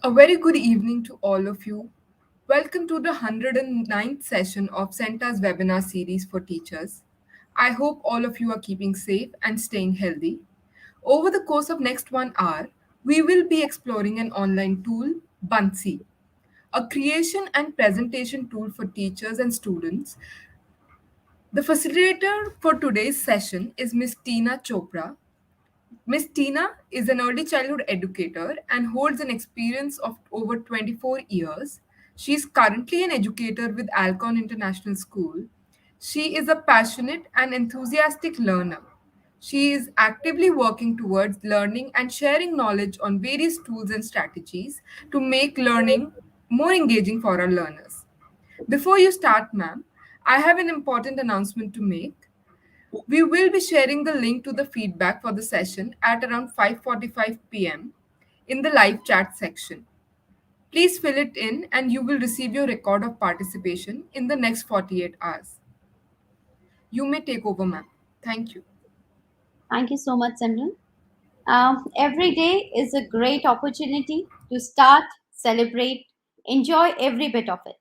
A very good evening to all of you. Welcome to the 109th session of CENTA's webinar series for teachers. I hope all of you are keeping safe and staying healthy. Over the course of next 1 hour, we will be exploring an online tool, Buncee, a creation and presentation tool for teachers and students. The facilitator for today's session is Ms. Tina Chopra. Miss Tina is an early childhood educator and holds an experience of over 24 years. She is currently an educator with Alcon International School. She is a passionate and enthusiastic learner. She is actively working towards learning and sharing knowledge on various tools and strategies to make learning more engaging for our learners. Before you start, ma'am, I have an important announcement to make. We will be sharing the link to the feedback for the session at around 5:45 p.m. in the live chat section. Please fill it in and you will receive your record of participation in the next 48 hours. You may take over, ma'am. Thank you. Thank you so much, Simran. Every day is a great opportunity to start, celebrate, enjoy every bit of it.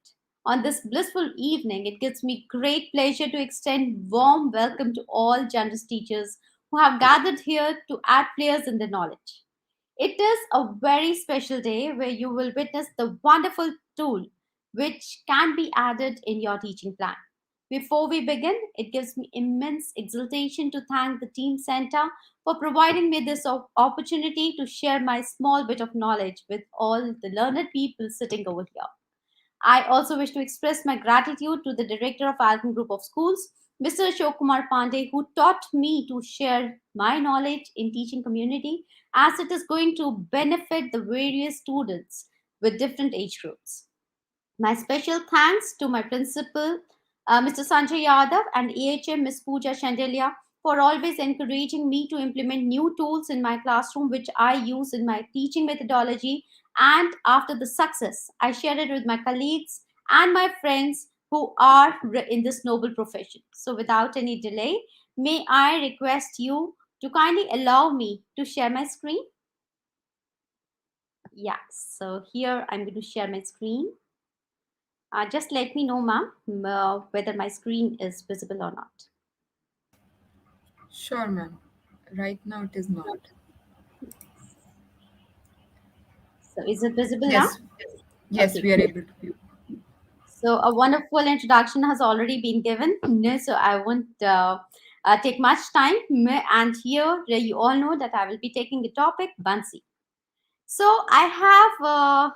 On this blissful evening, it gives me great pleasure to extend warm welcome to all generous teachers who have gathered here to add players in the knowledge. It is a very special day where you will witness the wonderful tool which can be added in your teaching plan. Before we begin, it gives me immense exultation to thank the Team Center for providing me this opportunity to share my small bit of knowledge with all the learned people sitting over here. I also wish to express my gratitude to the director of Alton Group of Schools, Mr. Ashok Kumar Pandey, who taught me to share my knowledge in teaching community as it is going to benefit the various students with different age groups. My special thanks to my principal, Mr. Sanjay Yadav, and AHM Ms. Pooja Chandelia for always encouraging me to implement new tools in my classroom, which I use in my teaching methodology. And after the success, I share it with my colleagues and my friends who are in this noble profession. So, without any delay, may I request you to kindly allow me to share my screen? Yeah, so here I'm going to share my screen. Just let me know, ma'am, whether my screen is visible or not. Sure, ma'am. Right now it is not. So, is it visible now? Yes, yes, Okay, we are great. able to view. So, a wonderful introduction has already been given. So, I won't take much time. And here, you all know that I will be taking the topic Buncee. So I have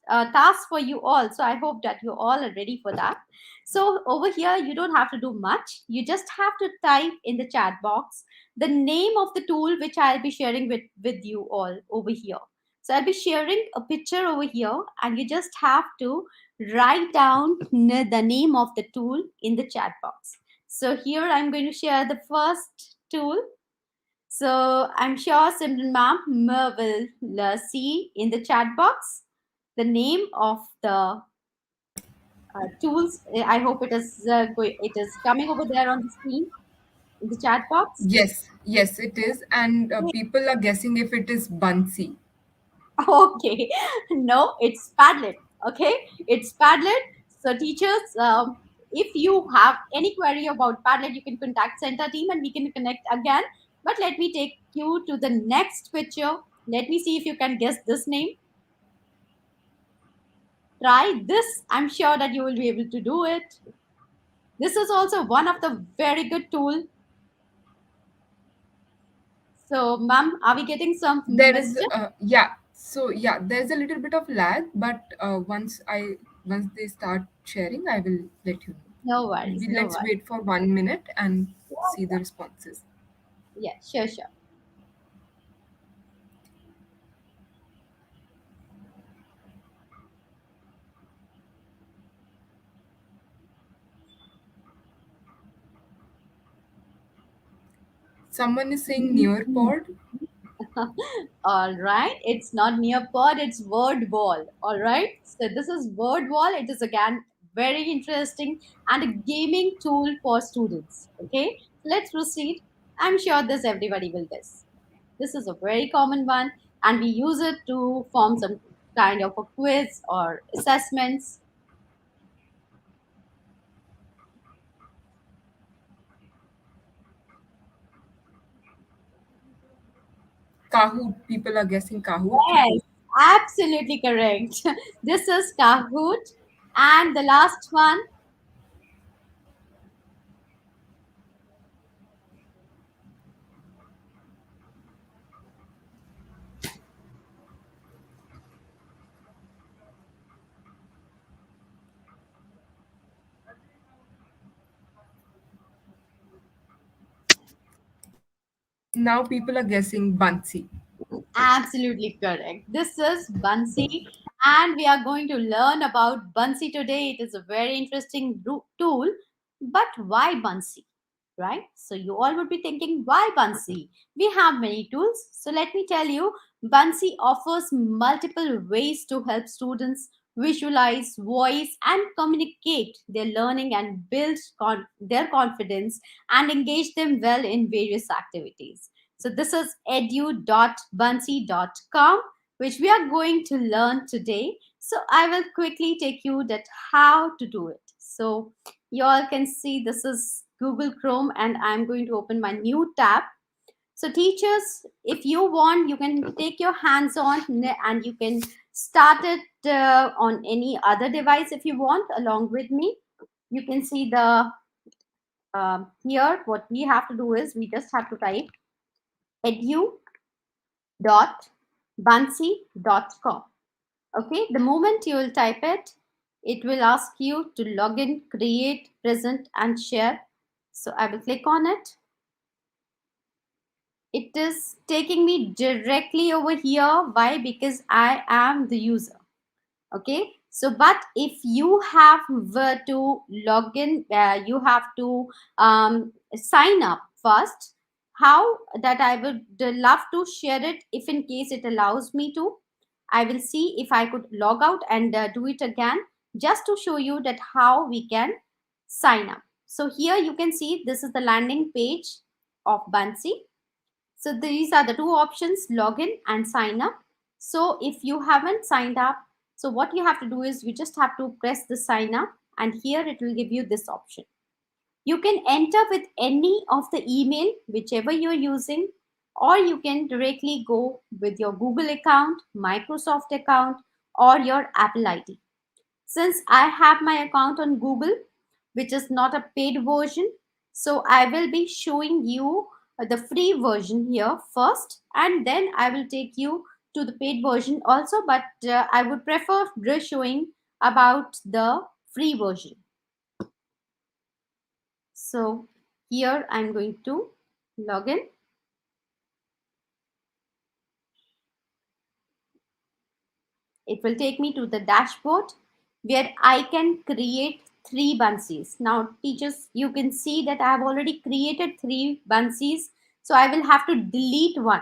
a task for you all. So I hope that you all are ready for that. So over here, you don't have to do much. You just have to type in the chat box the name of the tool which I'll be sharing with you all over here. So I'll be sharing a picture over here, and you just have to write down the name of the tool in the chat box. So here I'm going to share the first tool. So I'm sure Simran ma'am will see in the chat box the name of the tools. I hope it is coming over there on the screen in the chat box. Yes, yes, it is. And people are guessing if it is Buncee. Okay, no, it's Padlet. Okay, it's Padlet. So teachers, if you have any query about Padlet, you can contact Center team and we can connect again. But let me take you to the next picture. Let me see if you can guess this name. Try this. I'm sure that you will be able to do it. This is also one of the very good tool. So, ma'am, are we getting some There is messages? yeah, so yeah, there's a little bit of lag, but once they start sharing, I will let you No know. worries, no Let's worries. wait for 1 minute and see the responses. Yeah, sure, sure. Someone is saying Nearpod. All right, it's not Nearpod, it's word wall. All right, so this is word wall. It is again very interesting and a gaming tool for students. Okay, let's proceed. I'm sure this everybody will guess. This is a very common one, and we use it to form some. kind of a quiz or assessments. Kahoot. People are guessing Kahoot. Yes, absolutely correct. This is Kahoot. And the last one, Now people are guessing Buncee. absolutely correct. This is Buncee, and we are going to learn about Buncee today. It is a very interesting tool, but why Buncee? Right? So you all would be thinking, why Buncee? We have many tools. So let me tell you, Buncee offers multiple ways to help students visualize, voice, and communicate their learning and build their confidence and engage them well in various activities. So this is edu.buncee.com, which we are going to learn today. So I will quickly take you that how to do it. So you all can see this is Google Chrome, and I'm going to open my new tab. So teachers, if you want, you can take your hands on and you can start it on any other device if you want along with me. You can see the here what we have to do is we just have to type edu.buncee.com. Okay, the moment you will type it, it will ask you to log in, create, present, and share. So I will click on it. It is taking me directly over here. Why? Because I am the user. Okay, so but if you have were to log in, you have to sign up first. How that I would love to share it if in case it allows me to. I will see if I could log out and do it again just to show you that how we can sign up. So here you can see this is the landing page of Buncee. So these are the two options, login and sign up. So if you haven't signed up, so what you have to do is you just have to press the sign up, and here it will give you this option. You can enter with any of the email, whichever you're using, or you can directly go with your Google account, Microsoft account, or your Apple ID. Since I have my account on Google, which is not a paid version, so I will be showing you the free version here first, and then I will take you to the paid version also, but I would prefer showing about the free version. So here I'm going to log in. It will take me to the dashboard where I can create three buncees. Now, teachers, you can see that I have already created three buncees. So I will have to delete one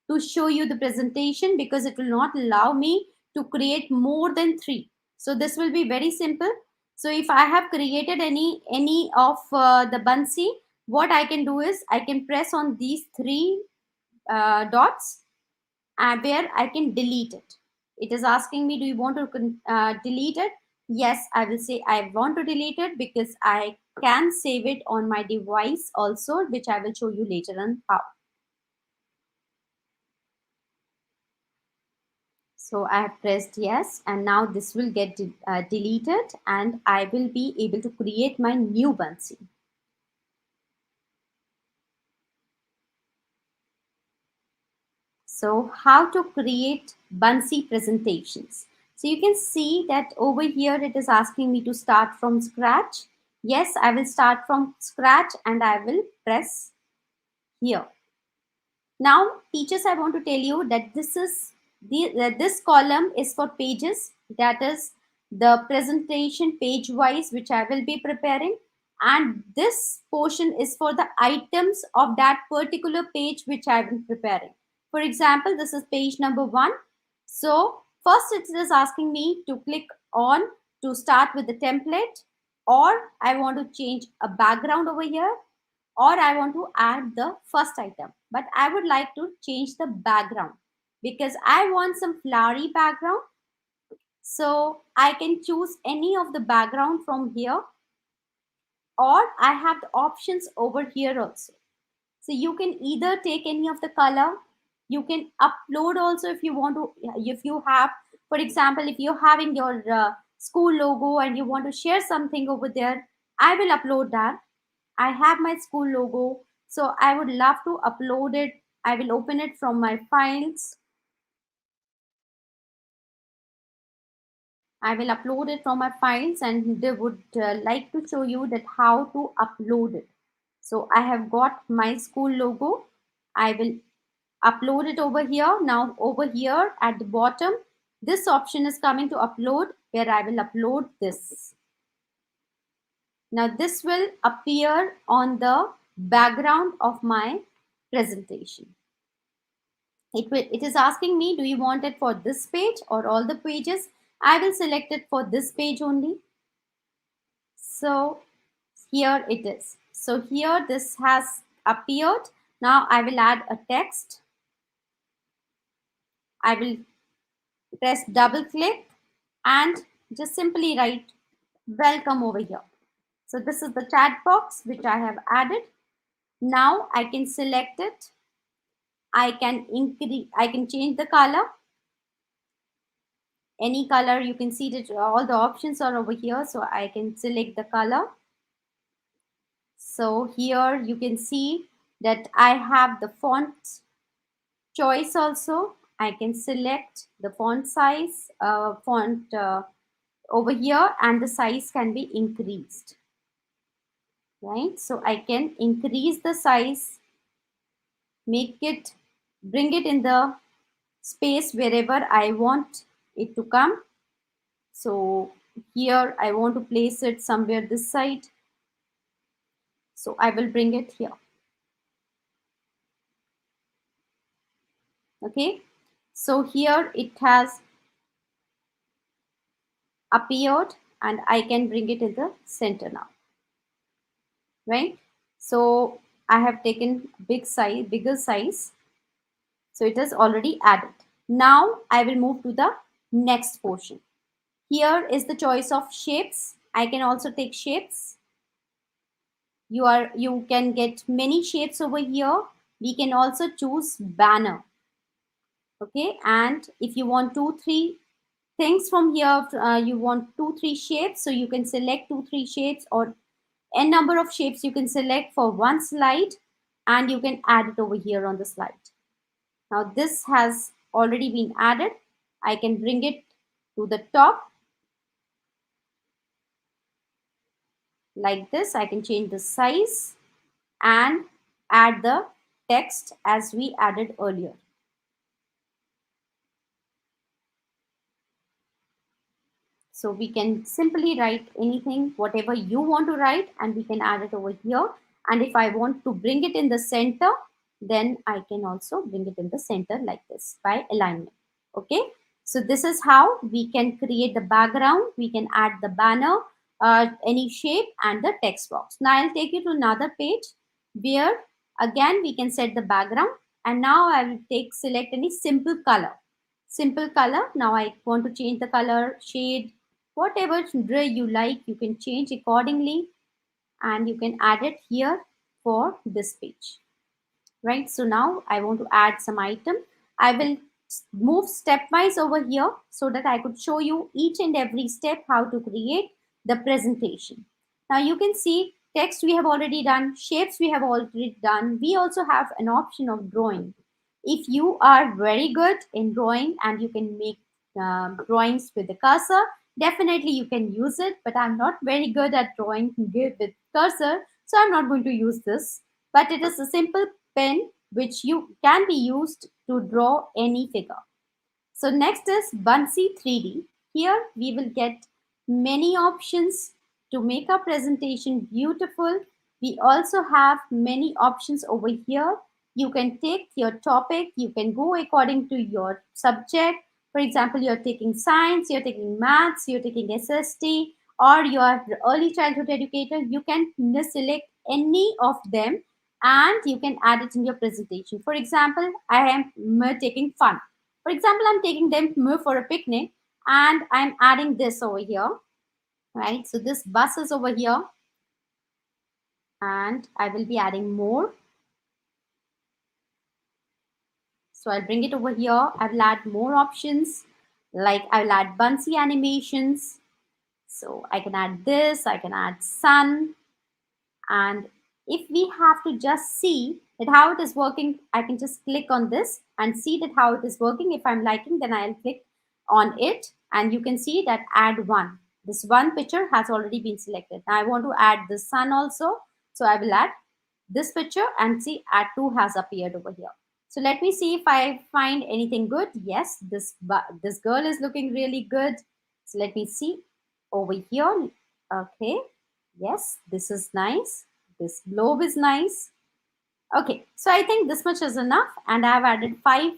to show you the presentation because it will not allow me to create more than three. So this will be very simple. So if I have created any of the buncee, what I can do is I can press on these three dots where I can delete it. It is asking me, do you want to delete it? Yes, I will say I want to delete it because I can save it on my device also, which I will show you later on how. So I have pressed yes, and now this will get deleted, and I will be able to create my new Buncee. So how to create Buncee presentations. So you can see that over here it is asking me to start from scratch. Yes, I will start from scratch and I will press here. Now, teachers, I want to tell you that this column is for pages. That is the presentation page wise, which I will be preparing. And this portion is for the items of that particular page, which I am preparing. For example, this is page number 1. So first it is asking me to click on to start with the template, or I want to change a background over here, or I want to add the first item. But I would like to change the background because I want some flowery background. So I can choose any of the background from here, or I have the options over here also. So you can either take any of the color, you can upload also if you want to, if you have, for example, if you're having your school logo and you want to share something over there, I will upload that. I have my school logo, so I would love to upload it. I will open it from my files. I will upload it from my files, and they would like to show you that how to upload it. So I have got my school logo. I will upload it over here. Now over here at the bottom, this option is coming to upload, where I will upload this. Now this will appear on the background of my presentation. It is asking me, do you want it for this page or all the pages? I will select it for this page only. So here it is. So here this has appeared. Now I will add a text. I will press double click and just simply write welcome over here. So this is the chat box which I have added. Now I can select it. I can increase, I can change the color. Any color, you can see that all the options are over here. So I can select the color. So here you can see that I have the font choice also. I can select the font size, font over here, and the size can be increased, right? So I can increase the size, make it, bring it in the space wherever I want it to come. So here I want to place it somewhere this side. So I will bring it here. Okay. So here it has appeared and I can bring it in the center now, right? So I have taken big size, bigger size. So it is already added. Now I will move to the next portion. Here is the choice of shapes. I can also take shapes. You can get many shapes over here. We can also choose banner. Okay, and if you want 2 3 things from here, you want 2 3 shapes, so you can select 2 3 shapes, or n number of shapes you can select for one slide, and you can add it over here on the slide. Now this has already been added. I can bring it to the top like this. I can change the size and add the text as we added earlier. So we can simply write anything, whatever you want to write, and we can add it over here. And if I want to bring it in the center, then I can also bring it in the center like this by alignment. Okay. So this is how we can create the background. We can add the banner, any shape, and the text box. Now I'll take you to another page where again we can set the background. And now I will select any simple color. Simple color. Now I want to change the color, shade, whatever gray you like, you can change accordingly, and you can add it here for this page, right? So now I want to add some item. I will move stepwise over here so that I could show you each and every step how to create the presentation. Now you can see text we have already done, shapes we have already done. We also have an option of drawing. If you are very good in drawing and you can make drawings with the cursor, definitely you can use it, but I'm not very good at drawing with cursor, so I'm not going to use this. But it is a simple pen which you can be used to draw any figure. So next is Buncee 3D. Here we will get many options to make our presentation beautiful. We also have many options over here. You can take your topic, you can go according to your subject. For example, you're taking science, you're taking maths, you're taking SST, or you're early childhood educator. You can select any of them and you can add it in your presentation. For example, I am taking fun. For example, I'm taking them for a picnic. And I'm adding this over here, right? So this bus is over here, and I will be adding more. So I'll bring it over here. I will add more options, like I will add Buncee animations. So I can add this, I can add sun, and if we have to just see that how it is working, I can just click on this and see that how it is working. If I'm liking, then I'll click on it, and you can see that add one. This one picture has already been selected. Now I want to add the sun also, so I will add this picture, and see add two has appeared over here. So let me see if I find anything good. Yes, this girl is looking really good. So let me see over here. Okay, yes, this is nice. This globe is nice. Okay, so I think this much is enough, and I have added 5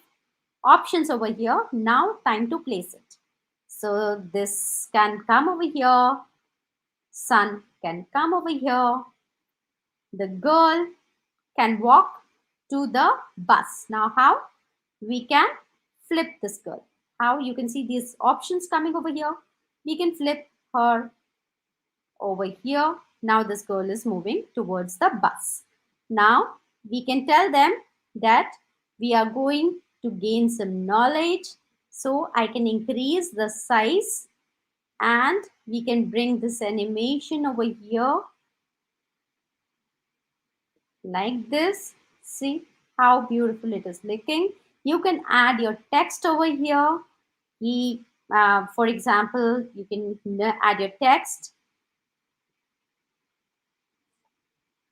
options over here. Now time to place it. So this can come over here, sun can come over here, the girl can walk to the bus. Now how we can flip this girl? How? You can see these options coming over here. We can flip her over here. Now this girl is moving towards the bus. Now we can tell them that we are going to gain some knowledge. So I can increase the size, and we can bring this animation over here like this. See how beautiful it is looking. You can add your text over here. For example, you can add your text.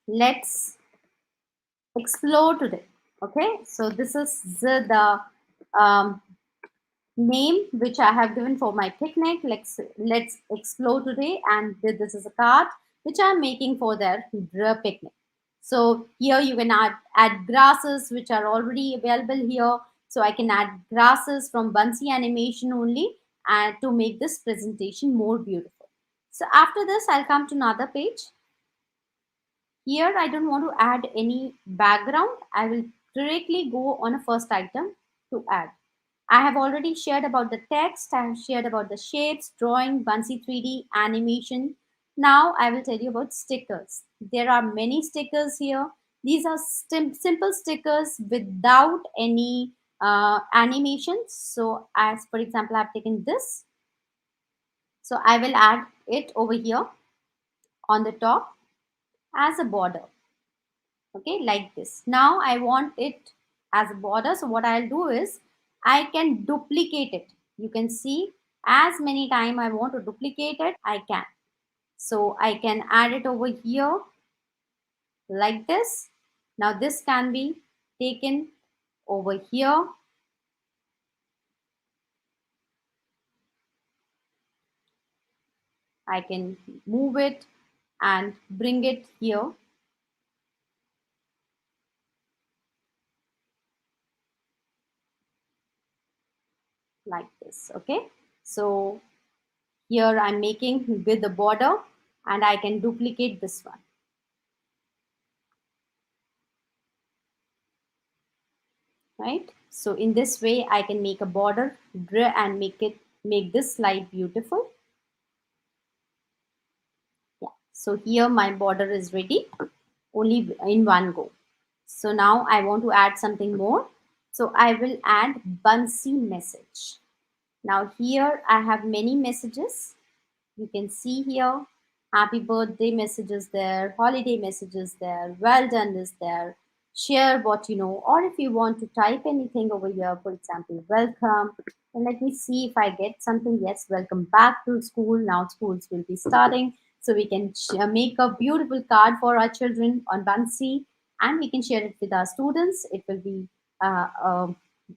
Let's explore today. Okay, so this is the um, name which I have given for my picnic. Let's explore today, and this is a card which I'm making for their picnic. So here you can add grasses which are already available here. So I can add grasses from Buncee animation only, and to make this presentation more beautiful. So after this, I'll come to another page. Here I don't want to add any background. I will directly go on a first item to add. I have already shared about the text, I have shared about the shapes, drawing, Buncee 3D, animation. Now I will tell you about stickers. There are many stickers here. These are simple stickers without any animations. So as for example, I've taken this. So I will add it over here on the top as a border. Okay, like this. Now I want it as a border, so what I'll do is I can duplicate it. You can see as many time I want to duplicate it, I can. So I can add it over here like this. Now this can be taken over here. I can move it and bring it here like this. Okay, so here I'm making with the border, and I can duplicate this one. Right, so in this way I can make a border and make this slide beautiful. Yeah, so here my border is ready, only in one go. So now I want to add something more, so I will add Buncee message. Now here I have many messages. You can see here, happy birthday messages there, holiday messages there, well done is there, share what you know, or if you want to type anything over here, for example, welcome. And let me see if I get something. Yes, welcome back to school. Now schools will be starting. So we can make a beautiful card for our children on Buncee, and we can share it with our students. It will be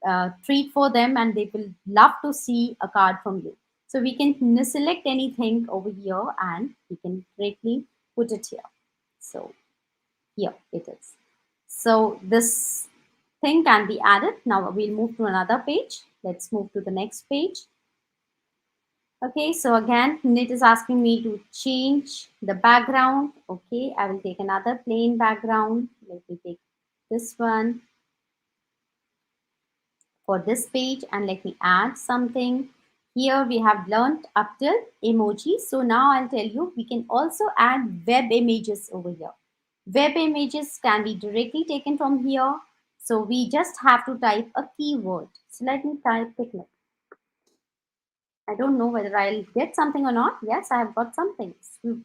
a treat for them, and they will love to see a card from you. So we can select anything over here, and we can directly put it here. So here it is. So this thing can be added. Now we'll move to another page. Let's move to the next page. Okay, so again, it is asking me to change the background. Okay, I will take another plain background. Let me take this one for this page, and let me add something. Here we have learned up till emojis. So now I'll tell you, we can also add web images over here. Web images can be directly taken from here. So we just have to type a keyword. So let me type picnic. I don't know whether I'll get something or not. Yes, I have got something.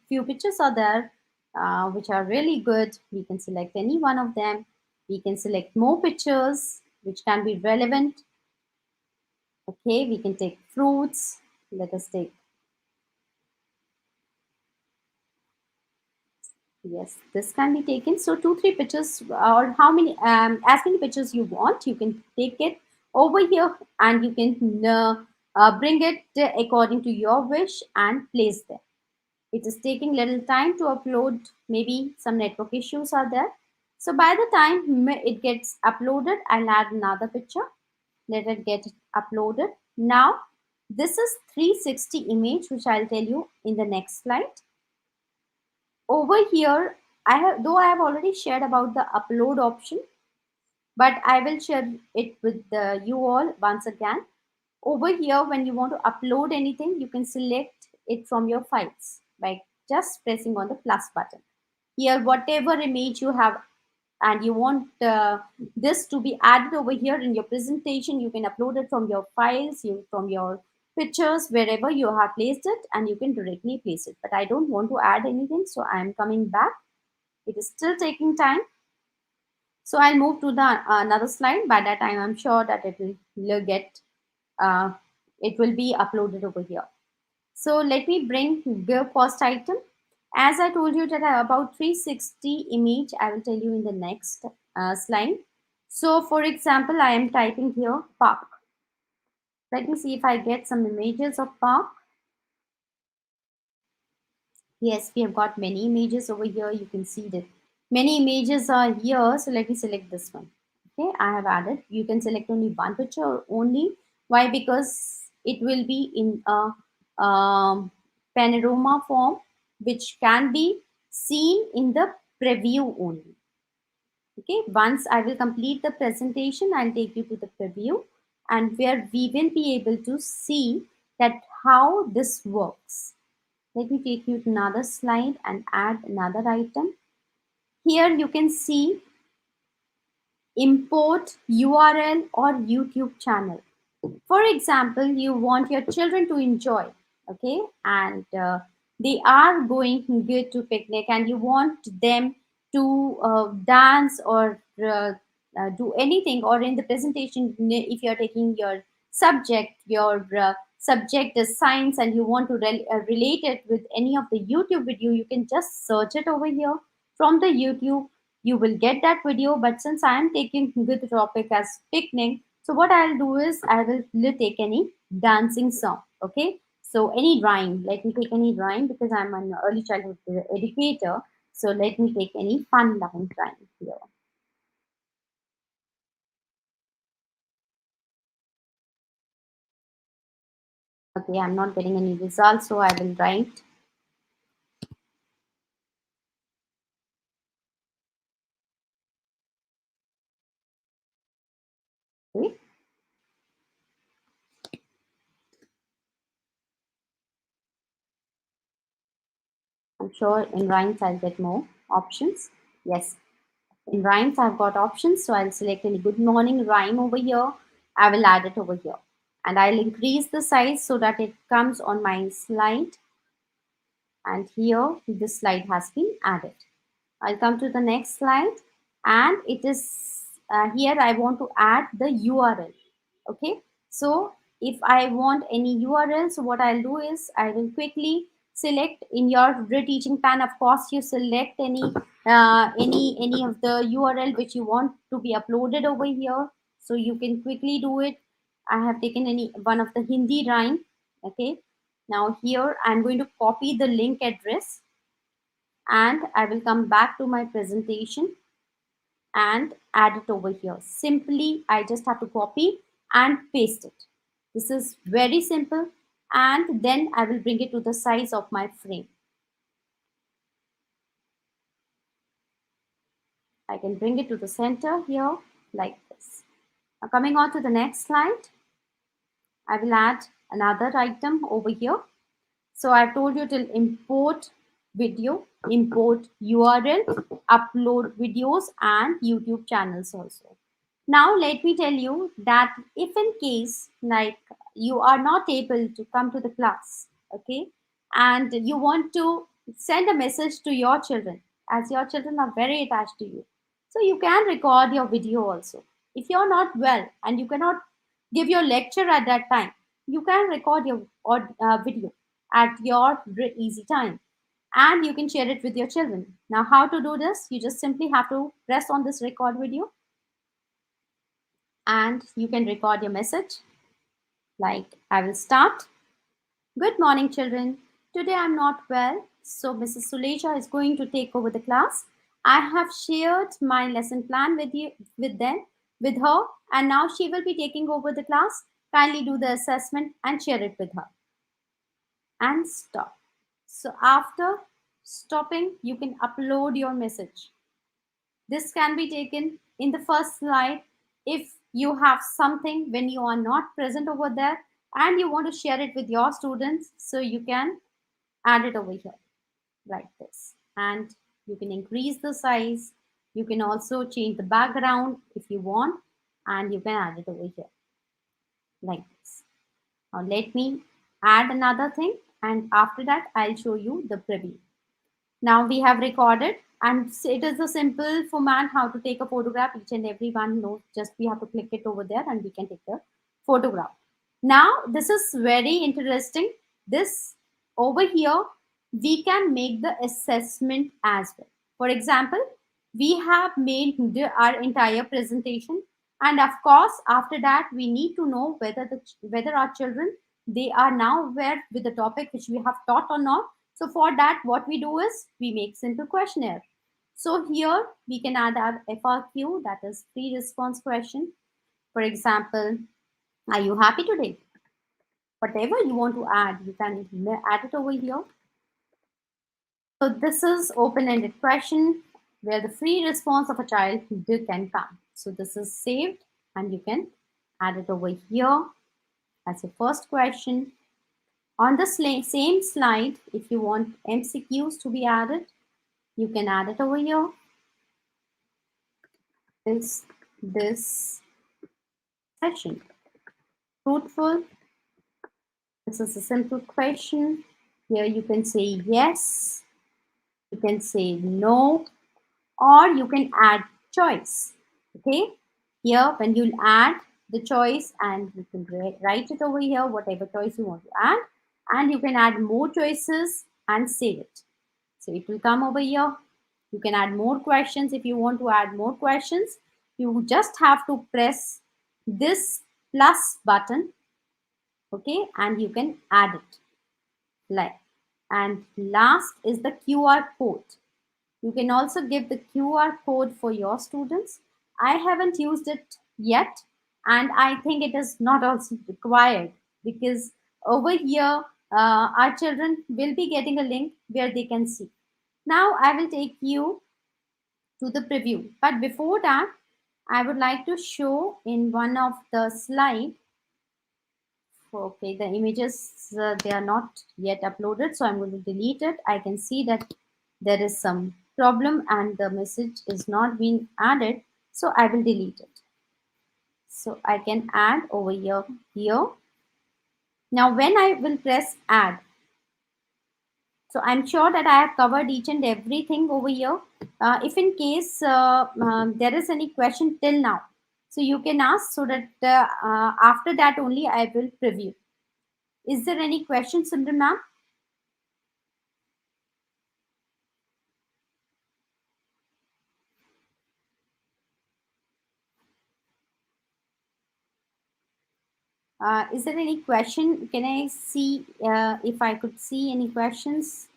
Few pictures are there, which are really good. We can select any one of them. We can select more pictures, which can be relevant. Okay, we can take fruits. Let us take, yes, this can be taken. So two, three pictures, or how many, as many pictures you want, you can take it over here, and you can bring it according to your wish and place them. It is taking little time to upload. Maybe some network issues are there. So by the time it gets uploaded, I'll add another picture. Let it get uploaded. Now, this is 360 image, which I'll tell you in the next slide. Over here, I have already shared about the upload option, but I will share it with you all once again. Over here, when you want to upload anything, you can select it from your files by just pressing on the plus button. Here, whatever image you have and you want this to be added over here in your presentation, you can upload it from your files, from your pictures, wherever you have placed it, and you can directly place it. But I don't want to add anything, so I am coming back. It is still taking time. So I'll move to the another slide. By that time, I'm sure that uh, it will be uploaded over here. So let me bring the first item. As I told you that about 360 image, I will tell you in the next slide. So for example, I am typing here park. Let me see if I get some images of park. Yes, we have got many images over here. You can see that many images are here. So let me select this one. Okay, I have added. You can select only one picture only. Why? Because it will be in a panorama form, which can be seen in the preview only. Okay, once I will complete the presentation, I'll take you to the preview, and where we will be able to see that how this works. Let me take you to another slide and add another item. Here you can see import URL or YouTube channel. For example, you want your children to enjoy, okay, and they are going good to picnic, and you want them to dance or do anything, or in the presentation, if you're taking your subject is science, and you want to relate it with any of the YouTube video, you can just search it over here from the YouTube. You will get that video. But since I am taking the topic as picnic, so what I'll do is I will take any dancing song. Okay. So any rhyme. Let me take any rhyme because I'm an early childhood educator. So let me take any fun loving rhyme here. Okay, I'm not getting any results, so I will write. Okay. I'm sure in rhymes I'll get more options. Yes. In rhymes, I've got options, so I'll select any good morning rhyme over here. I will add it over here. And I'll increase the size so that it comes on my slide. And here, this slide has been added. I'll come to the next slide. And it is here I want to add the URL. Okay. So if I want any URL, so what I'll do is I will quickly select in your teaching pan. Of course, you select any of the URL which you want to be uploaded over here. So you can quickly do it. I have taken any one of the Hindi rhyme. Okay. Now here I'm going to copy the link address, and I will come back to my presentation and add it over here. Simply, I just have to copy and paste it. This is very simple. And then I will bring it to the size of my frame. I can bring it to the center here like this. Now coming on to the next slide, I will add another item over here. So I've told you to import video, import URL, upload videos and YouTube channels also. Now let me tell you that if in case like you are not able to come to the class, okay, and you want to send a message to your children, as your children are very attached to you, so you can record your video also. If you're not well and you cannot give your lecture at that time, you can record your video at your easy time, and you can share it with your children. Now how to do this? You just simply have to press on this record video, and you can record your message like, I will start. Good morning, children. Today I'm not well, so Mrs. Suleja is going to take over the class. I have shared my lesson plan with her, and now she will be taking over the class. Kindly do the assessment and share it with her. And stop. So after stopping, you can upload your message. This can be taken in the first slide if you have something when you are not present over there and you want to share it with your students, so you can add it over here like this, and you can increase the size. You can also change the background if you want, and you can add it over here like this. Now let me add another thing, and after that I'll show you the preview. Now we have recorded, and it is a simple format how to take a photograph. Each and every one knows, just we have to click it over there and we can take the photograph. Now this is very interesting. This over here, we can make the assessment as well. For example, we have made our entire presentation, and of course after that we need to know whether our children, they are now aware with the topic which we have taught or not. So for that, what we do is we make simple questionnaire. So here we can add our FRQ, that is free response question. For example, are you happy today? Whatever you want to add, you can add it over here. So this is open-ended question where the free response of a child can come. So this is saved, and you can add it over here as a first question. On the same slide, if you want MCQs to be added, you can add it over here. Is this session fruitful? This is a simple question. Here you can say yes, you can say no, or you can add choice. Okay, here when you add the choice, and you can write it over here, whatever choice you want to add, and you can add more choices and save it. So it will come over here. You can add more questions. If you want to add more questions, you just have to press this plus button, okay, and you can add it like. And last is the QR code. You can also give the QR code for your students. I haven't used it yet, and I think it is not also required, because over here our children will be getting a link where they can see. Now I will take you to the preview, but before that I would like to show in one of the slide. Okay, the images, they are not yet uploaded, so I'm going to delete it. I can see that there is some problem and the message is not being added, so I will delete it. So I can add over here. Now when I will press add, so I'm sure that I have covered each and everything over here. If in case there is any question till now, so you can ask, so that after that only I will preview. Is there any question, Simran ma'am? Is there any question? Can I see if I could see any questions?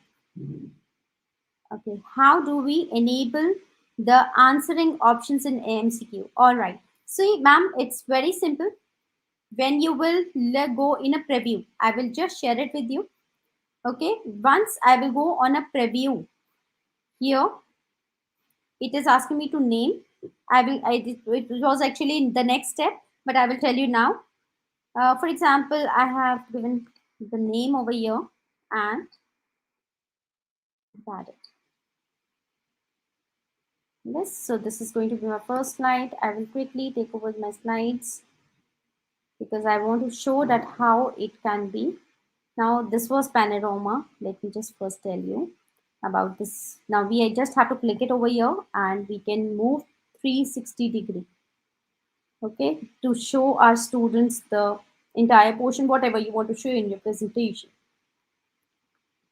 Okay, how do we enable the answering options in AMCQ? All right. See, ma'am, it's very simple. When you will go in a preview, I will just share it with you. Okay, once I will go on a preview here, it is asking me to name. It was actually in the next step, but I will tell you now. For example, I have given the name over here and add it. This, so this is going to be my first slide. I will quickly take over my slides because I want to show that how it can be. Now this was panorama. Let me just first tell you about this. Now we just have to click it over here and we can move 360-degree. Okay, to show our students the entire portion, whatever you want to show in your presentation.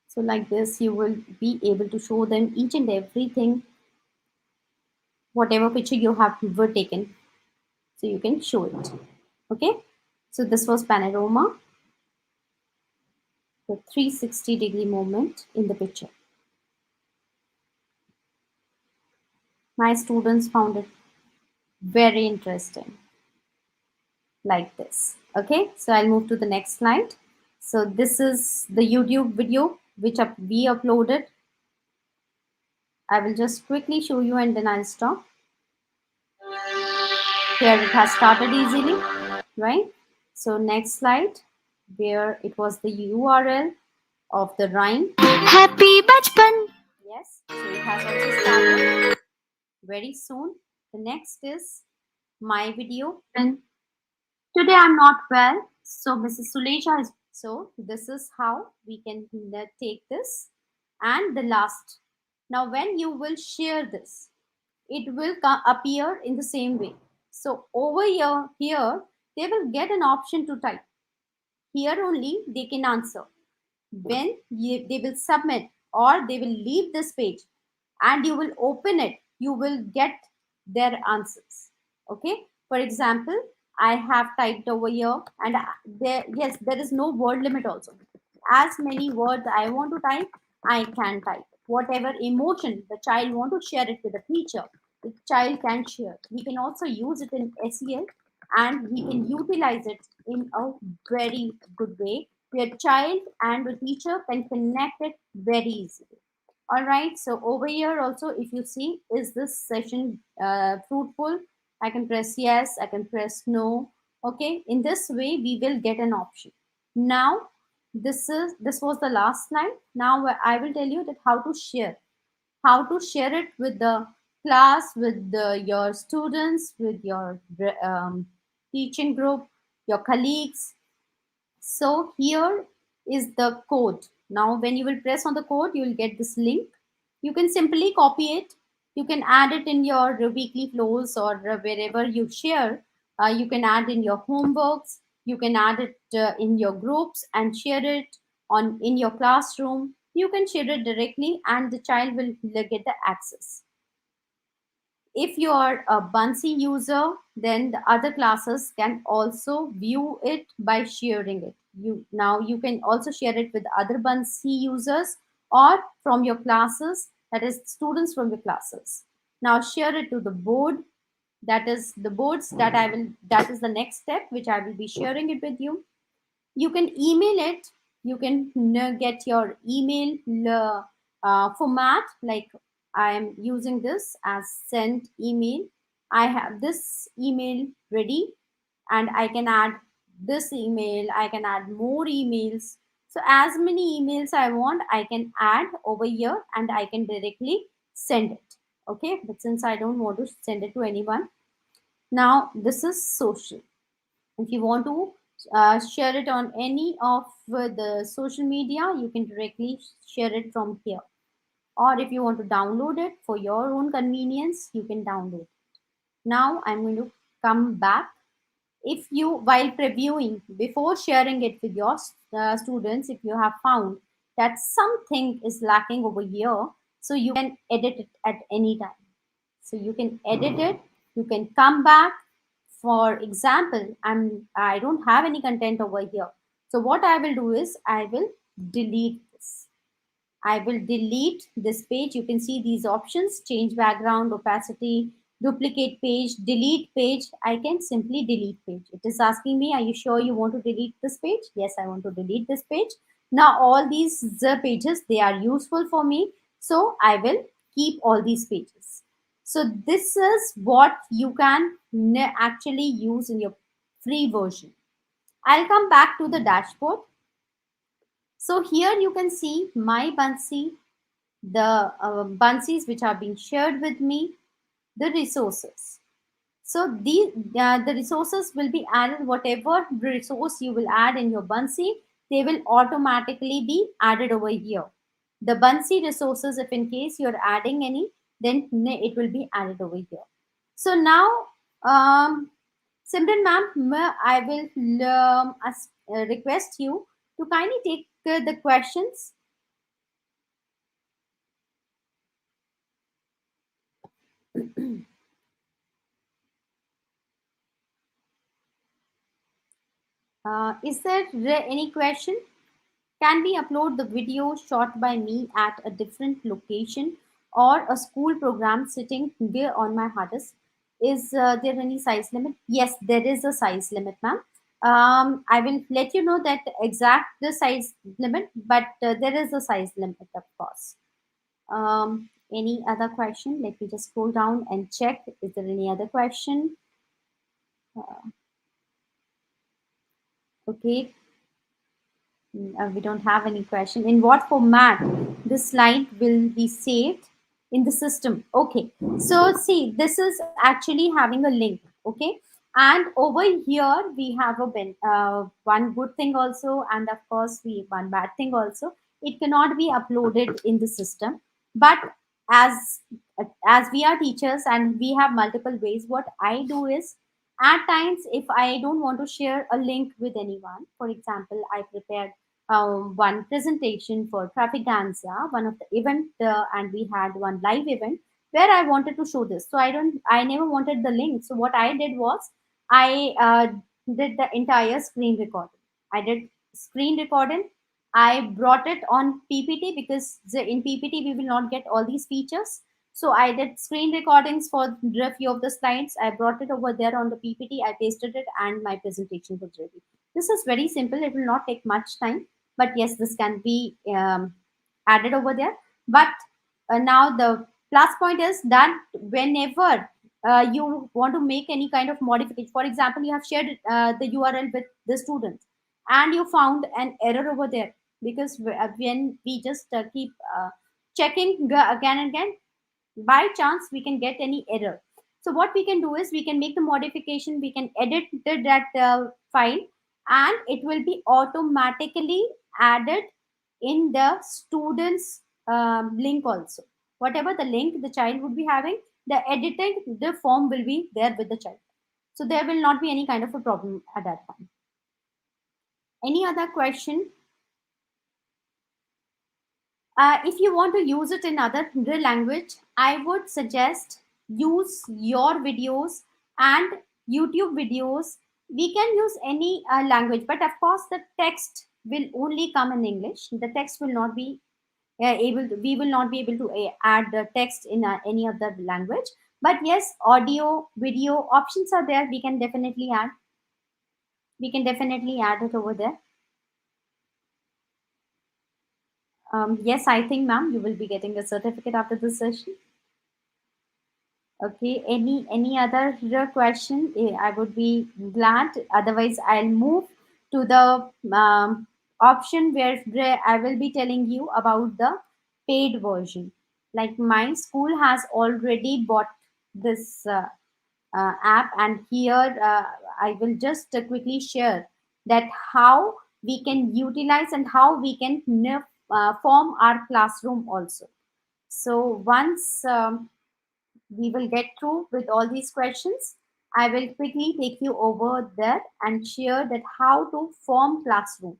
So like this, you will be able to show them each and everything, whatever picture you have were taken. So you can show it. Okay, so this was panorama, the 360-degree movement in the picture. My students found it very interesting, like this. Okay, so I'll move to the next slide. So this is the YouTube video which we uploaded. I will just quickly show you and then I'll stop. Here it has started easily, right? So next slide, where it was the URL of the rhyme. Happy Bachpan. Yes, so it has also started very soon. The next is my video. And today I'm not well, so Mrs. Suleja is. So this is how we can take this. And the last. Now when you will share this, it will appear in the same way. So over here, they will get an option to type. Here only they can answer. When they will submit or they will leave this page and you will open it, you will get their answers. Okay. For example, I have typed over here and there, yes, there is no word limit also. As many words I want to type, I can type. Whatever emotion the child want to share it with the teacher, the child can share. We can also use it in SEL and we can utilize it in a very good way where child and the teacher can connect it very easily. All right, so over here also, if you see, is this session fruitful? I can press yes, I can press no. Okay, in this way, we will get an option. Now, this was the last slide. Now I will tell you that how to share it with the class, with your students, with your teaching group, your colleagues. So here is the code. Now when you will press on the code, you will get this link. You can simply copy it. You can add it in your weekly flows or wherever you share. You can add in your homeworks. You can add it in your groups and share it on in your classroom. You can share it directly and the child will get the access. If you are a Buncee user, then the other classes can also view it by sharing it. You can also share it with other Buncee users or from your classes, that is students from your classes. Now share it to the board. That is the boards that is the next step which I will be sharing it with you. You can email it. You can get your email format, like I am using this as sent email. I have this email ready and I can add this email. I can add more emails. So as many emails I want, I can add over here and I can directly send it. Okay, but since I don't want to send it to anyone, now this is social. If you want to share it on any of the social media, you can directly share it from here. Or if you want to download it for your own convenience, you can download it. Now I'm going to come back. If you, while previewing, before sharing it with your students, if you have found that something is lacking over here, so you can edit it at any time. So you can edit it, you can come back. For example, I don't have any content over here. So what I will do is I will delete this. I will delete this page. You can see these options: change background, opacity, duplicate page, delete page. I can simply delete page. It is asking me, are you sure you want to delete this page? Yes, I want to delete this page. Now all these pages, they are useful for me. So I will keep all these pages. So this is what you can actually use in your free version. I'll come back to the dashboard. So here you can see my Buncee, the Buncees which are being shared with me, the resources. So the resources will be added. Whatever resource you will add in your Buncee, they will automatically be added over here. The Buncee resources, if in case you're adding any, then it will be added over here. So now, Simran ma'am, I will request you to kindly take the questions. Is there any question? Can we upload the video shot by me at a different location or a school program sitting here on my hard disk? Is there any size limit? Yes, there is a size limit, ma'am. I will let you know that exact the size limit, but there is a size limit, of course. Any other question? Let me just scroll down and check. Is there any other question? Okay, we don't have any question. In what format this slide will be saved in the system? Okay, so see, this is actually having a link. Okay, and over here we have a one good thing also, and of course we one bad thing also. It cannot be uploaded in the system, but as as we are teachers and we have multiple ways, what I do is, at times if I don't want to share a link with anyone, for example, I prepared one presentation for Trafficanza, one of the event, and we had one live event where I wanted to show this. So I never wanted the link. So what I did was, I did the entire screen recording. I did screen recording. I brought it on PPT because in PPT we will not get all these features. So I did screen recordings for a few of the slides. I brought it over there on the PPT. I pasted it, and my presentation was ready. This is very simple. It will not take much time, but yes, this can be added over there. But now the plus point is that whenever you want to make any kind of modification, for example, you have shared the URL with the students and you found an error over there, because when we just keep checking again and again, by chance we can get any error. So what we can do is, we can make the modification, we can edit that file, and it will be automatically added in the students link also. Whatever the link the child would be having, the editing the form will be there with the child. So there will not be any kind of a problem at that time. Any other question? If you want to use it in other language, I would suggest use your videos and YouTube videos. We can use any language, but of course the text will only come in English. The text will not be able to, we will not be able to add the text in any other language. But yes, audio, video options are there. We can definitely add it over there. Yes, I think, ma'am, you will be getting a certificate after this session. Okay, any other question? I would be glad. Otherwise, I'll move to the option where I will be telling you about the paid version. Like, my school has already bought this app, and here I will just quickly share that how we can utilize and how we can form our classroom also. So once we will get through with all these questions, I will quickly take you over there and share that how to form classroom.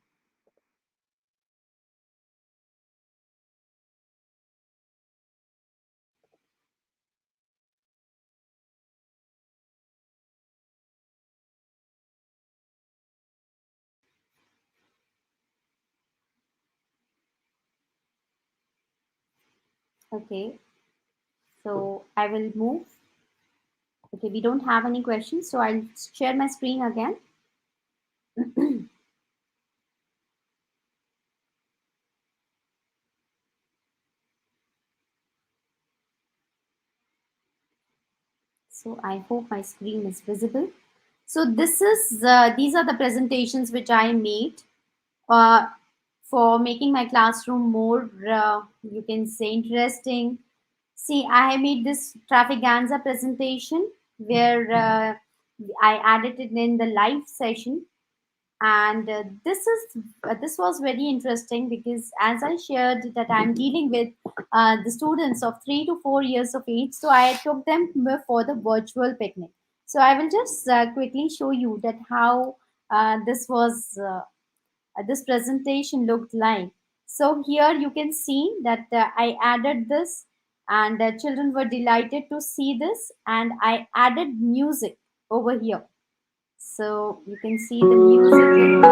Okay, so I will move. Okay, we don't have any questions, so I'll share my screen again. So I hope my screen is visible. So these are the presentations which I made uh, for making my classroom more, you can say, interesting. See, I have made this Trafficanza presentation where I added it in the live session, and this was very interesting because as I shared that I'm dealing with the students of 3 to 4 years of age, so I took them for the virtual picnic. So I will just quickly show you that how this presentation looked like. So here you can see that I added this, and children were delighted to see this, and I added music over here. So you can see the music and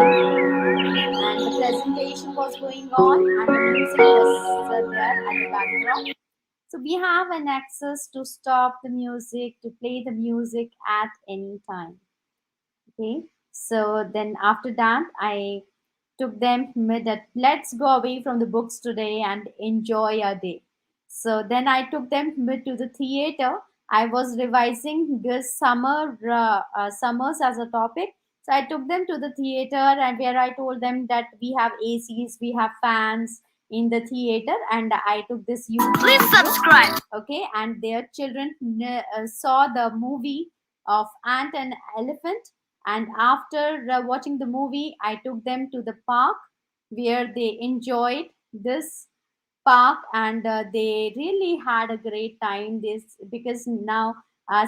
the presentation was going on, and the music was there at the background. So we have an access to stop the music, to play the music at any time. Okay, so then after that, I took them with that let's go away from the books today and enjoy our day. So then I took them to the theater. I was revising this summers as a topic. So I took them to the theater, and where I told them that we have ACs, we have fans in the theater, and I took this YouTube Please video. Subscribe. Okay, and their children saw the movie of Ant and Elephant, and after watching the movie, I took them to the park where they enjoyed this park, and they really had a great time. This because now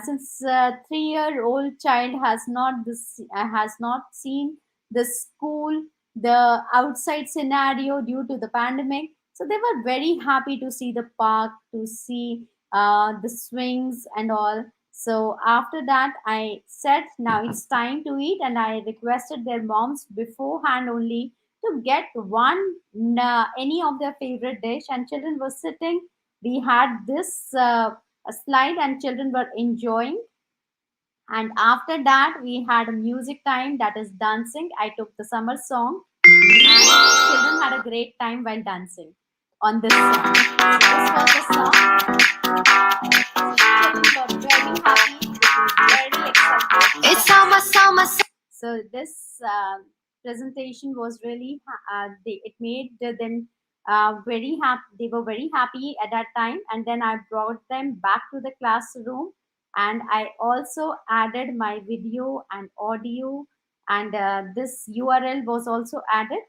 since 3-year-old child has not seen the school, the outside scenario due to the pandemic, so they were very happy to see the park, to see the swings and all. So after that, I said, now it's time to eat, and I requested their moms beforehand only to get any of their favorite dish, and children were sitting. We had this a slide, and children were enjoying. And after that, we had a music time, that is dancing. I took the summer song, and children had a great time while dancing on this song. So this was the song. Children were very happy. They were very excited. It's summer. So this presentation was really it made them very happy. They were very happy at that time, and then I brought them back to the classroom, and I also added my video and audio, and this URL was also added.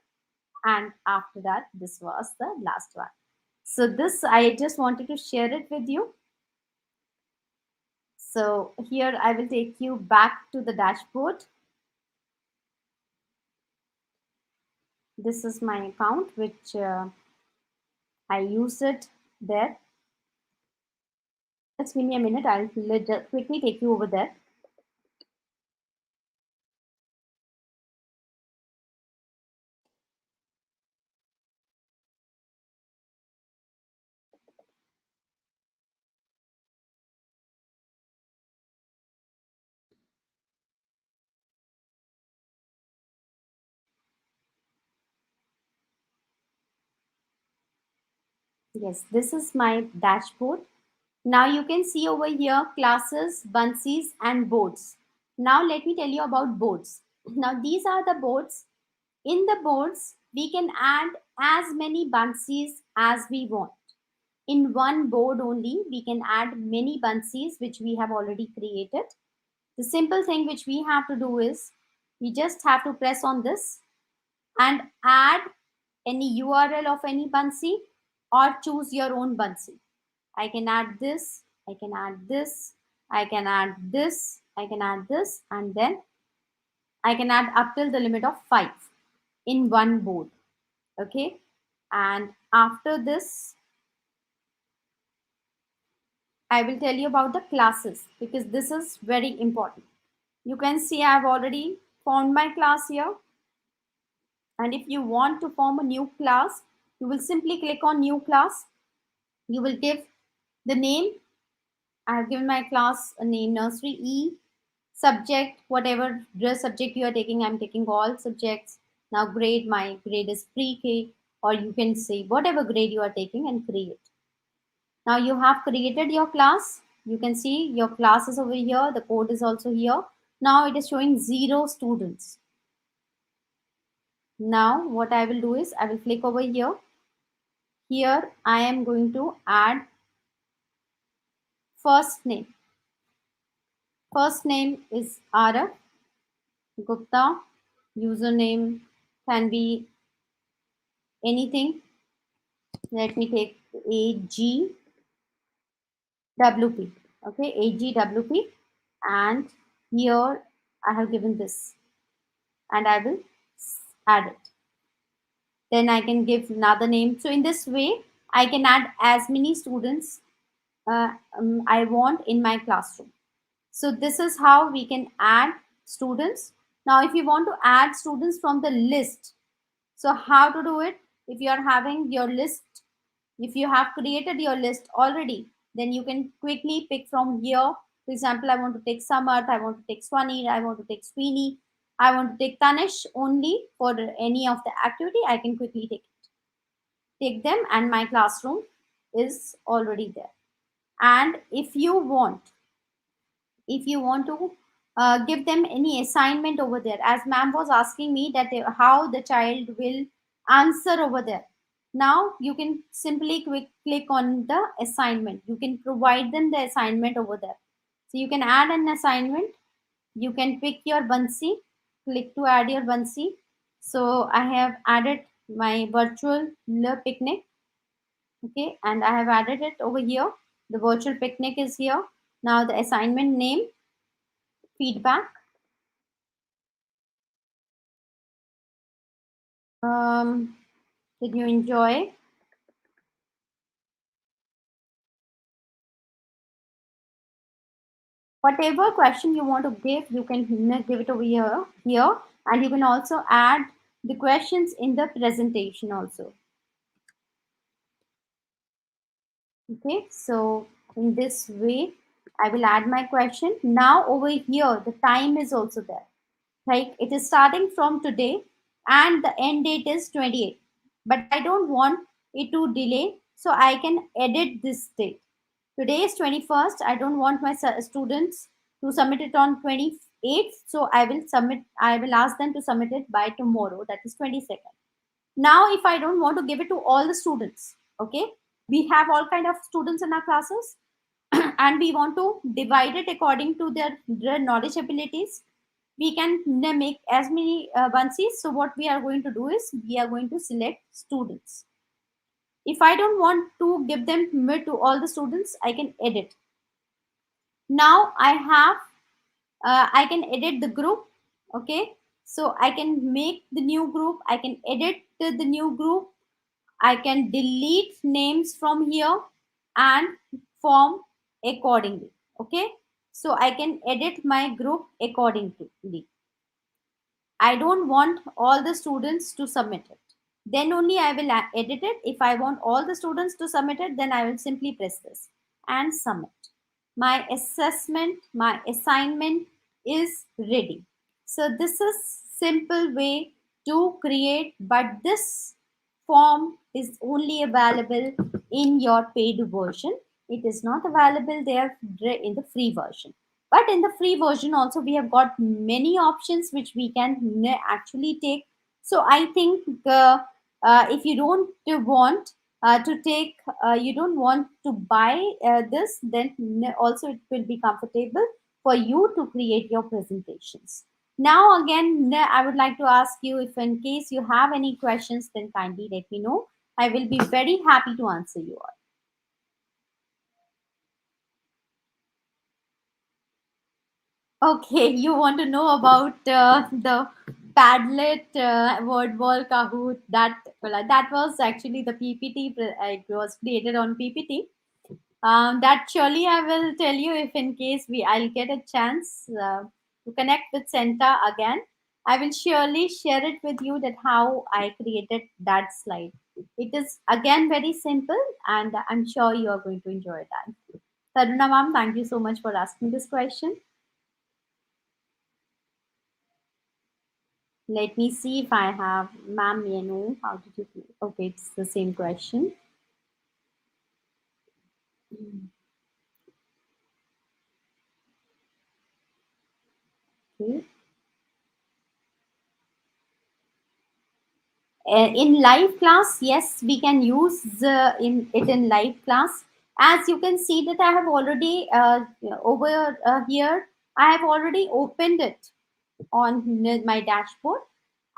And after that, this was the last one. So this I just wanted to share it with you. So here I will take you back to the dashboard. This is my account which I use it there. Just give me a minute. I'll quickly take you over there. Yes, this is my dashboard. Now you can see over here classes, bunsees, and boards. Now let me tell you about boards. Now these are the boards. In the boards, we can add as many bunsees as we want. In one board only, we can add many bunsees which we have already created. The simple thing which we have to do is we just have to press on this and add any URL of any buncee, or choose your own buncee. I can add this, I can add this, I can add this, I can add this, and then I can add up till the limit of 5 in one board. Okay. And after this, I will tell you about the classes because this is very important. You can see I have already formed my class here. And if you want to form a new class, you will simply click on new class. You will give the name. I have given my class a name, nursery E. Subject, whatever the subject you are taking, I'm taking all subjects. Now grade, my grade is pre-K, or you can say whatever grade you are taking and create. Now you have created your class. You can see your class is over here. The code is also here. Now it is showing 0 students. Now what I will do is I will click over here. Here I am going to add first name. First name is Arav Gupta. Username can be anything. Let me take AGWP. Okay, AGWP. And here I have given this and I will add it. Then I can give another name. So in this way, I can add as many students I want in my classroom. So this is how we can add students. Now, if you want to add students from the list, so how to do it? If you are having your list, if you have created your list already, then you can quickly pick from here. For example, I want to take Samarth, I want to take Swanee, I want to take Sweeney, I want to take Tanish only for any of the activity. I can quickly take them, and my classroom is already there. And if you want to give them any assignment over there, as ma'am was asking me that how the child will answer over there. Now you can simply click on the assignment. You can provide them the assignment over there. So you can add an assignment. You can pick your Buncee. Click to add your Buncee. So I have added my virtual picnic. Okay, and I have added it over here. The virtual picnic is here. Now the assignment name, feedback. Um, did you enjoy? Whatever question you want to give, you can give it over here, and you can also add the questions in the presentation also. Okay, so in this way, I will add my question. Now over here, the time is also there. Like it is starting from today and the end date is 28. But I don't want it to delay, so I can edit this date. Today is 21st. I don't want my students to submit it on 28th, so I will ask them to submit it by tomorrow, that is 22nd. Now if I don't want to give it to all the students, okay, we have all kind of students in our classes and we want to divide it according to their knowledge abilities. We can make as many Bunsees. So what we are going to do is we are going to select students. If I don't want to give them to all the students, I can edit. Now I have I can edit the group. Okay, so I can make the new group, I can edit the new group, I can delete names from here and form accordingly. Okay, so I can edit my group accordingly. I don't want all the students to submit it. Then only I will edit it. If I want all the students to submit it, then I will simply press this and submit. My assessment, my assignment is ready. So this is simple way to create, but this form is only available in your paid version. It is not available there in the free version. But in the free version also we have got many options which we can actually take. So I think if you don't want to take you don't want to buy this, then also it will be comfortable for you to create your presentations. Now again, I would like to ask you, if in case you have any questions, then kindly let me know. I will be very happy to answer you all. Okay, you want to know about the Padlet word wall Kahoot? That was actually the PPT. It was created on PPT. That surely I will tell you if in case I'll get a chance to connect with CENTA again. I will surely share it with you that how I created that slide. It is again very simple, and I'm sure you are going to enjoy that. Taruna ma'am, thank you so much for asking this question. Let me see if I have, ma'am, you know, how did you feel? Okay, it's the same question. Okay. In live class, yes, we can use in live class. As you can see that I have already over here, I have already opened it on my dashboard.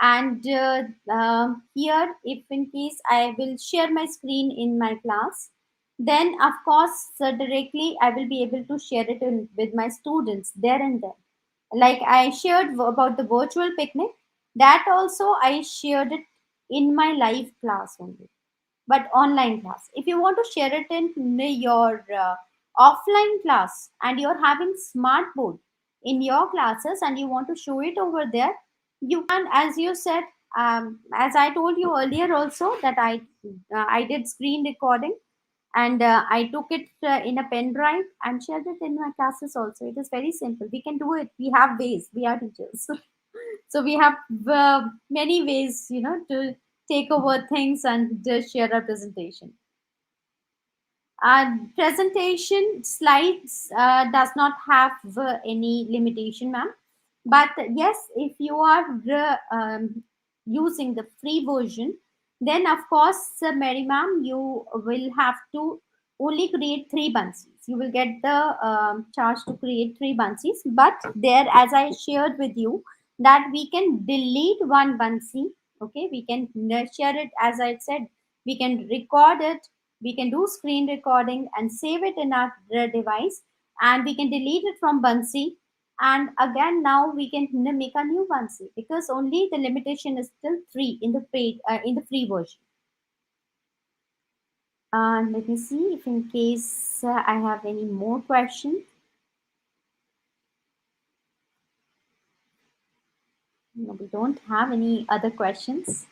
And here, if in case I will share my screen in my class, then of course directly I will be able to share it with my students there and then. Like I shared about the virtual picnic, that also I shared it in my live class only, but online class. If you want to share it in your offline class and you're having smart board in your classes and you want to show it over there, you can, as you said, as I told you earlier also, that I did screen recording, and I took it in a pen drive and shared it in my classes also. It is very simple. We can do it. We have ways. We are teachers. So we have many ways, to take over things and just share our presentation. Presentation slides does not have any limitation, ma'am. But yes, if you are using the free version, then of course, Mary ma'am, you will have to only create three buncees. You will get the charge to create three buncees. But there, as I shared with you, that we can delete one buncee. Okay, we can share it, as I said, we can record it, we can do screen recording and save it in our device, and we can delete it from Buncee, and again now we can make a new Buncee, because only the limitation is still three in the paid in the free version. Let me see if in case I have any more questions. No, we don't have any other questions.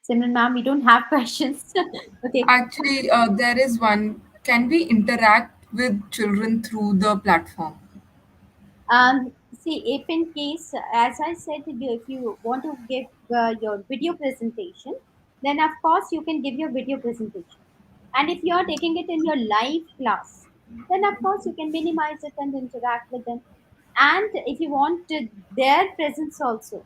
Simran ma'am, we don't have questions. Okay. Actually, there is one. Can we interact with children through the platform? See, if in case, as I said, if you want to give your video presentation, then of course you can give your video presentation. And if you are taking it in your live class, then of course you can minimize it and interact with them. And if you want their presence also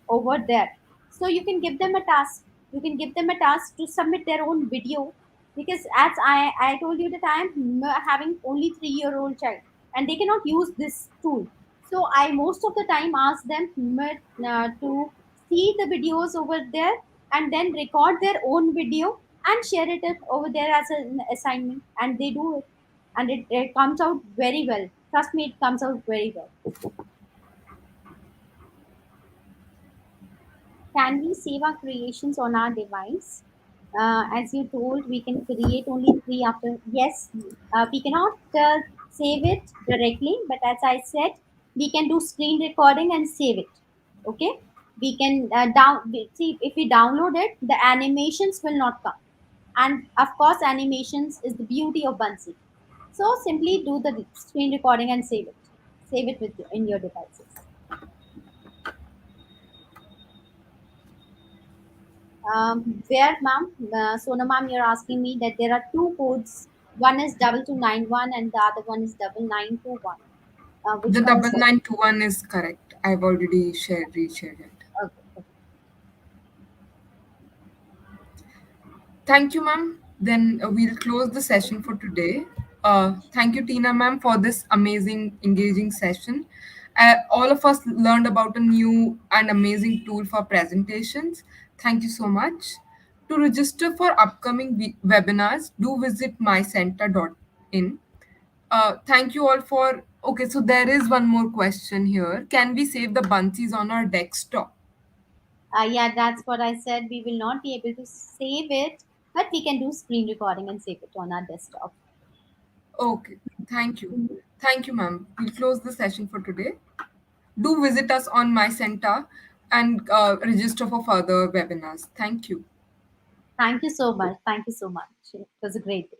over there, so you can give them a task. You can give them a task to submit their own video, because as I told you that I am having only 3-year-old child and they cannot use this tool. So I most of the time ask them to see the videos over there and then record their own video and share it over there as an assignment, and they do it, and it comes out very well. Trust me, it comes out very well. Can we save our creations on our device? As you told, we can create only three after. Yes, we cannot save it directly, but as I said, we can do screen recording and save it. Okay, we can see if we download it, the animations will not come, and of course, animations is the beauty of Buncee. So simply do the screen recording and save it. Save it with in your devices. Where, ma'am? Sona, ma'am, you're asking me that there are two codes. One is 2291 and the other one is 9921. Which The one double is correct? nine two one is correct. I've already reshared it. Okay, okay. Thank you, ma'am. Then we'll close the session for today. Thank you, Tina, ma'am, for this amazing, engaging session. All of us learned about a new and amazing tool for presentations. Thank you so much. To register for upcoming webinars, do visit mycenta.in. Thank you all for. Okay, so there is one more question here. Can we save the bunsies on our desktop? Yeah, that's what I said. We will not be able to save it, but we can do screen recording and save it on our desktop. Okay, thank you. Thank you, ma'am. We'll close the session for today. Do visit us on my center and register for further webinars. Thank you. Thank you so much. Thank you so much. It was a great day.